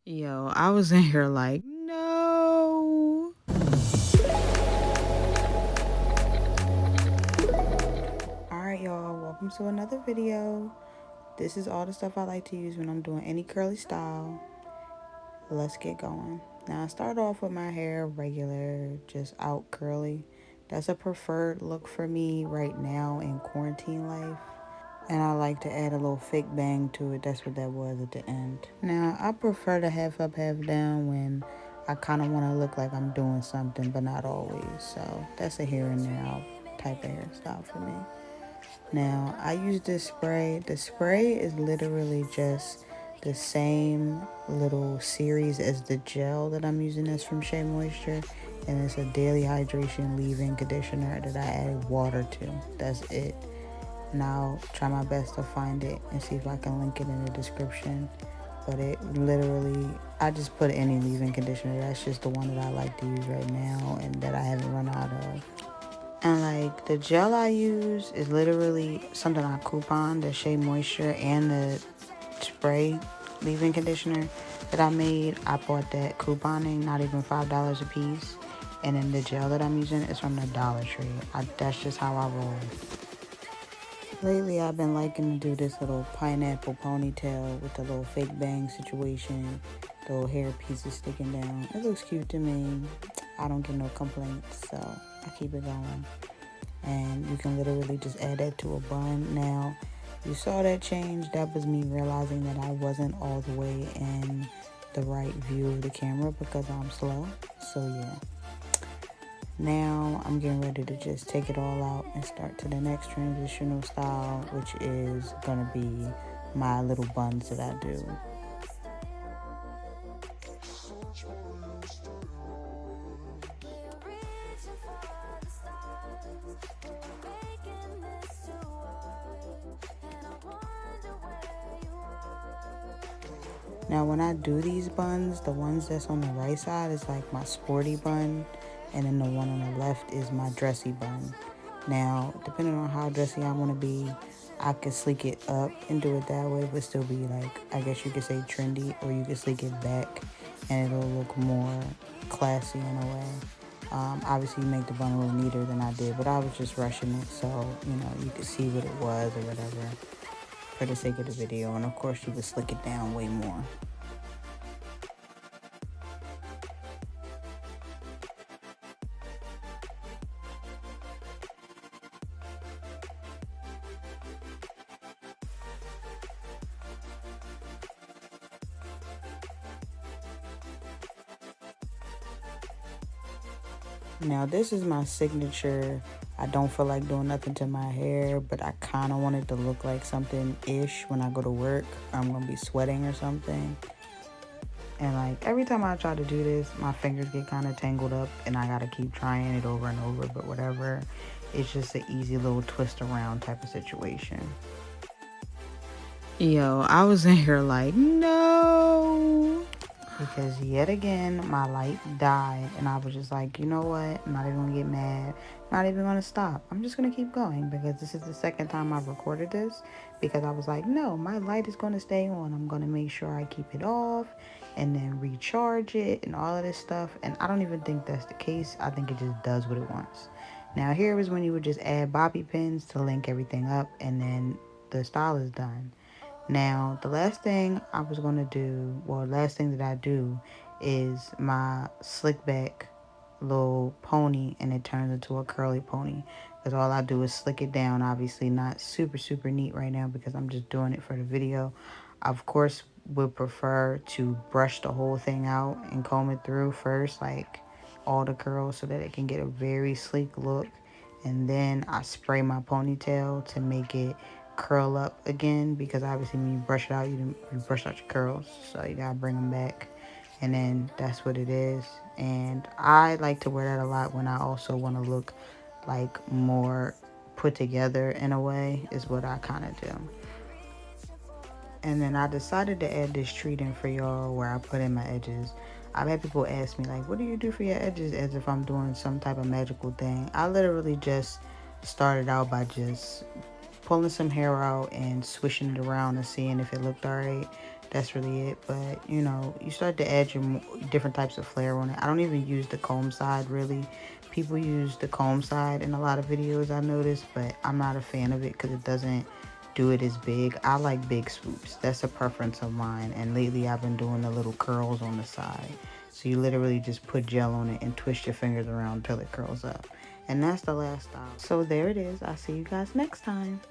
Yo, I was in here like, no. Alright, y'all, welcome to another video. This is all the stuff I like to use when I'm doing any curly style. Let's get going. Now, I start off with my hair regular, just out curly. That's a preferred look for me right now in quarantine life. And I like to add a little fake bang to it. That's what that was at the end. Now, I prefer to half up, half down when I kind of want to look like I'm doing something, but not always. So that's a here and there type of hairstyle for me. Now, I use this spray. The spray is literally just the same little series as the gel that I'm using. That's from Shea Moisture. And it's a daily hydration leave-in conditioner that I added water to. That's it. And I'll try my best to find it and see if I can link it in the description. But it literally, I just put any leave-in conditioner. That's just the one that I like to use right now and that I haven't run out of. And like the gel I use is literally something I coupon, the Shea Moisture and the spray leave-in conditioner that I made. I bought that couponing, not even $5 a piece. And then the gel that I'm using is from the Dollar Tree. That's just how I roll. Lately, I've been liking to do this little pineapple ponytail with the little fake bang situation, the little hair pieces sticking down. It looks cute to me. I don't get no complaints, so I keep it going. And you can literally just add that to a bun. Now, you saw that change. That was me realizing that I wasn't all the way in the right view of the camera because I'm slow. So, yeah. Now I'm getting ready to just take it all out and start to the next transitional style, which is gonna be my little buns that I do. Now when I do these buns, the ones that's on the right side is like my sporty bun, and then the one on the left is my dressy bun. Now, depending on how dressy I want to be, I could sleek it up and do it that way, but still be like, I guess you could say trendy, or you could sleek it back and it'll look more classy in a way. Obviously, you make the bun a little neater than I did, but I was just rushing it so, you could see what it was or whatever for the sake of the video. And of course, you could slick it down way more. Now this is my signature. I don't feel like doing nothing to my hair, but I kind of want it to look like something-ish when I go to work. I'm going to be sweating or something. And like every time I try to do this, my fingers get kind of tangled up and I got to keep trying it over and over, but whatever. It's just an easy little twist around type of situation. Yo, I was in here like, no. Because yet again, my light died. And I was just like, you know what? I'm not even going to get mad. I'm not even going to stop. I'm just going to keep going. Because this is the second time I've recorded this. Because I was like, no, my light is going to stay on. I'm going to make sure I keep it off. And then recharge it and all of this stuff. And I don't even think that's the case. I think it just does what it wants. Now, here is when you would just add bobby pins to link everything up. And then the style is done. Now, the last thing I was going to do, well, last thing that I do is my slick back little pony, and it turns into a curly pony. Because all I do is slick it down. Obviously not super, super neat right now because I'm just doing it for the video. I, of course, would prefer to brush the whole thing out and comb it through first, like all the curls, so that it can get a very sleek look. And then I spray my ponytail to make it curl up again, because obviously when you brush it out, you brush out your curls, so you gotta bring them back. And then that's what it is. And I like to wear that a lot when I also want to look like more put together in a way, is what I kind of do. And then I decided to add this treat in for y'all where I put in my edges. I've had people ask me like, what do you do for your edges, as if I'm doing some type of magical thing. I literally just started out by just pulling some hair out and swishing it around and seeing if it looked alright. That's really it. But you know, you start to add your different types of flair on it. I don't even use the comb side really. People use the comb side in a lot of videos, I noticed, but I'm not a fan of it because it doesn't do it as big. I like big swoops. That's a preference of mine. And lately I've been doing the little curls on the side. So you literally just put gel on it and twist your fingers around until it curls up. And that's the last style. So there it is. I'll see you guys next time.